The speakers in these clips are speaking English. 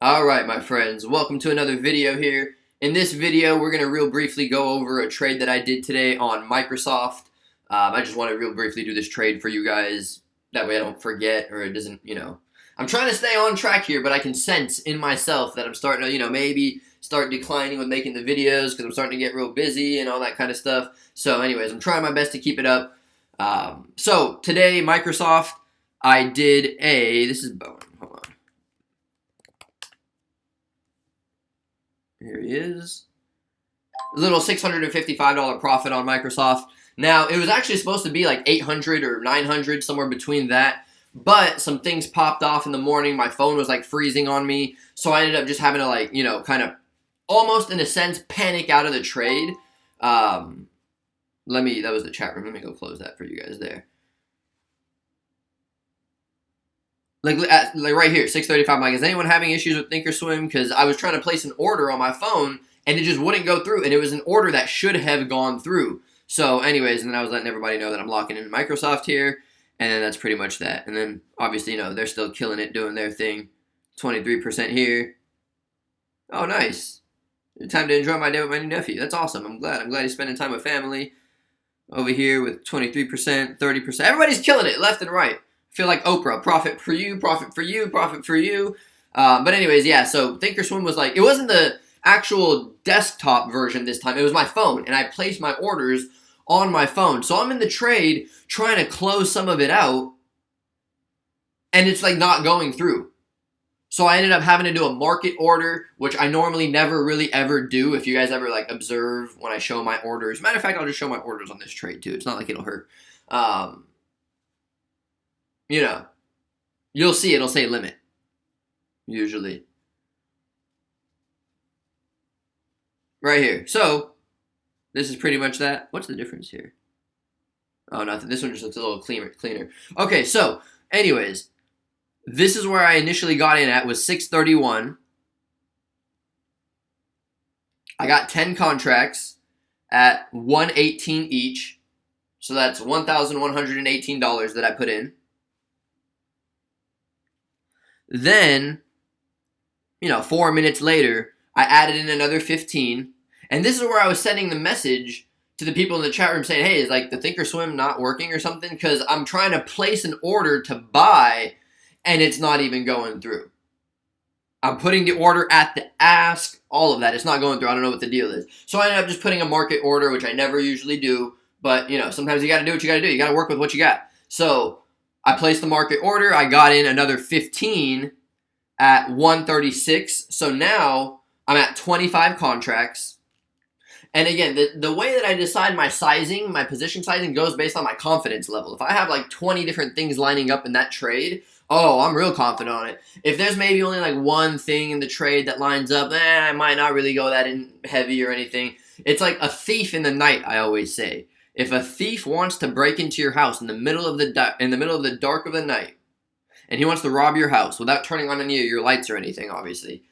Alright, my friends, welcome to another video here. In this video, we're going to real briefly go over a trade that I did today on Microsoft. I just want to real briefly do this trade for you guys. That way I don't forget or it doesn't, I'm trying to stay on track here, but I can sense in myself that I'm starting to, maybe start declining with making the videos because I'm starting to get real busy and all that kind of stuff. So anyways, I'm trying my best to keep it up. So today, Microsoft, I did this is Bowen. Hold on. Here he is. A little $655 profit on Microsoft. Now, it was actually supposed to be like 800 or 900, somewhere between that. But some things popped off in the morning. My phone was like freezing on me. So I ended up just having to kind of almost in a sense panic out of the trade. That was the chat room. Let me go close that for you guys there. Like right here, 635. Like, is anyone having issues with Thinkorswim? Because I was trying to place an order on my phone, and it just wouldn't go through. And it was an order that should have gone through. So anyways, and then I was letting everybody know that I'm locking in Microsoft here. And then that's pretty much that. And then, obviously, they're still killing it, doing their thing. 23% here. Oh, nice. Time to enjoy my day with my new nephew. That's awesome. I'm glad he's spending time with family. Over here with 23%, 30%. Everybody's killing it, left and right. Feel like Oprah, profit for you, profit for you, profit for you. But anyways, yeah, so Thinkorswim was it wasn't the actual desktop version this time. It was my phone, and I placed my orders on my phone. So I'm in the trade trying to close some of it out, and it's not going through. So I ended up having to do a market order, which I normally never really ever do. If you guys ever observe when I show my orders. Matter of fact, I'll just show my orders on this trade too. It's not like it'll hurt. You'll see it'll say limit, usually. Right here. So, this is pretty much that. What's the difference here? Oh, nothing. This one just looks a little cleaner. Okay, so, anyways, this is where I initially got in at, was 631. I got 10 contracts at $118 each. So that's $1,118 that I put in. Then, 4 minutes later, I added in another 15. And this is where I was sending the message to the people in the chat room saying, hey, is the Thinkorswim not working or something? Because I'm trying to place an order to buy, and it's not even going through. I'm putting the order at the ask, all of that. It's not going through. I don't know what the deal is. So I ended up just putting a market order, which I never usually do. But, sometimes you got to do what you got to do. You got to work with what you got. So I placed the market order. I got in another 15 at 136. So now I'm at 25 contracts. And again, the way that I decide my sizing, my position sizing, goes based on my confidence level. If I have 20 different things lining up in that trade, I'm real confident on it. If there's maybe only one thing in the trade that lines up, I might not really go that in heavy or anything. It's like a thief in the night, I always say. If a thief wants to break into your house in the middle of the dark of the night, and he wants to rob your house without turning on any of your lights or anything, obviously,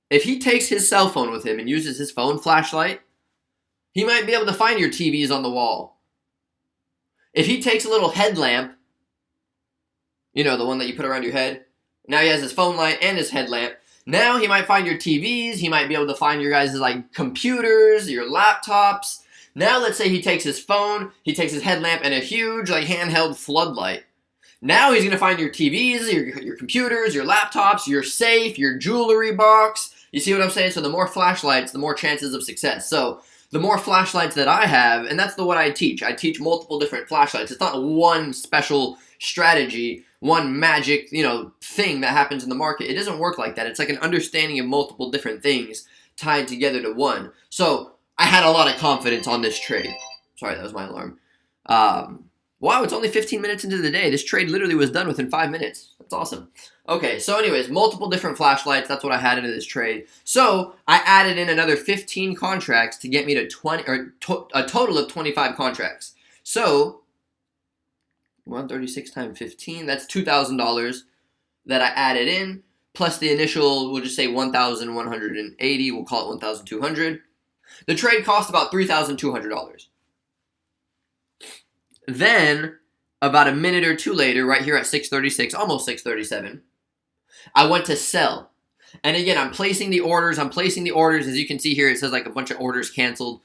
if he takes his cell phone with him and uses his phone flashlight, he might be able to find your TVs on the wall. If he takes a little headlamp, the one that you put around your head, now he has his phone light and his headlamp. Now he might find your TVs, he might be able to find your guys' computers, your laptops. Now let's say he takes his phone, he takes his headlamp, and a huge handheld floodlight. Now he's going to find your TVs, your computers, your laptops, your safe, your jewelry box. You see what I'm saying? So the more flashlights, the more chances of success. So the more flashlights that I have, and that's what I teach. I teach multiple different flashlights. It's not one special strategy, one magic, thing that happens in the market. It doesn't work like that. It's like an understanding of multiple different things tied together to one. So I had a lot of confidence on this trade. Sorry, that was my alarm. Wow, it's only 15 minutes into the day. This trade literally was done within 5 minutes. That's awesome. Okay, so anyways, multiple different flashlights. That's what I had into this trade. So I added in another 15 contracts to get me to a total of 25 contracts. So 136 times 15, that's $2,000 that I added in, plus the initial, we'll just say 1,180. We'll call it 1,200. The trade cost about $3,200. Then, about a minute or two later, right here at 6:36, almost 6:37, I went to sell. And again, I'm placing the orders. As you can see here, it says like a bunch of orders canceled.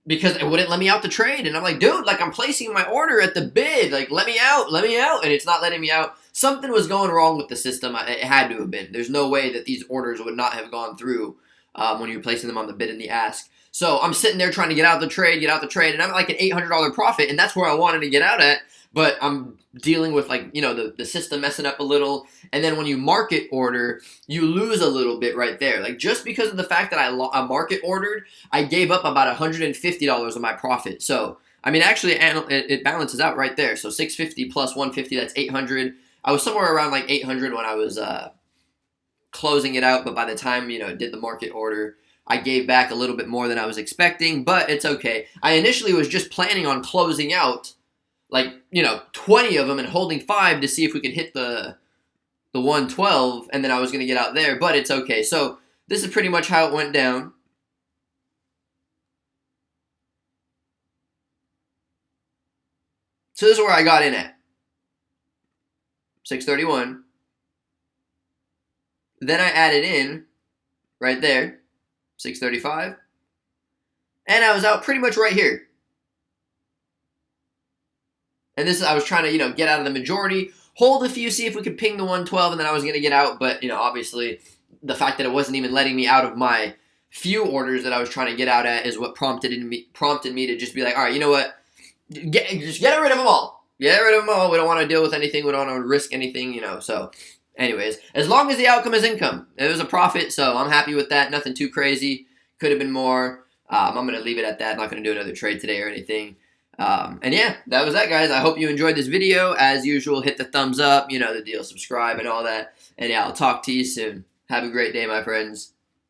Because it wouldn't let me out the trade. And I'm like, dude, like I'm placing my order at the bid. Like, let me out. And it's not letting me out. Something was going wrong with the system. It had to have been. There's no way that these orders would not have gone through when you're placing them on the bid and the ask. So I'm sitting there trying to get out the trade, and I'm at like an $800 profit, and that's where I wanted to get out at. But I'm dealing with like, the system messing up a little. And then when you market order, you lose a little bit right there. Like just because of the fact that I market ordered, I gave up about $150 of my profit. So, I mean, actually it balances out right there. So 650 plus 150, that's 800. I was somewhere around like 800 when I was closing it out. But by the time, did the market order, I gave back a little bit more than I was expecting, but it's okay. I initially was just planning on closing out like, 20 of them and holding 5 to see if we could hit the 112, and then I was going to get out there, but it's okay. So this is pretty much how it went down. So this is where I got in at. 631. Then I added in right there, 635. And I was out pretty much right here. And I was trying to, get out of the majority, hold a few, see if we could ping the 112, and then I was going to get out. But, obviously, the fact that it wasn't even letting me out of my few orders that I was trying to get out at is what prompted me to just be like, all right, you know what? Just get rid of them all. Get rid of them all. We don't want to deal with anything. We don't want to risk anything, So, anyways, as long as the outcome is income. It was a profit, so I'm happy with that. Nothing too crazy. Could have been more. I'm going to leave it at that. I'm not going to do another trade today or anything. And yeah, that was that, guys. I hope you enjoyed this video. As usual, hit the thumbs up, the deal, subscribe and all that. And yeah, I'll talk to you soon. Have a great day, my friends.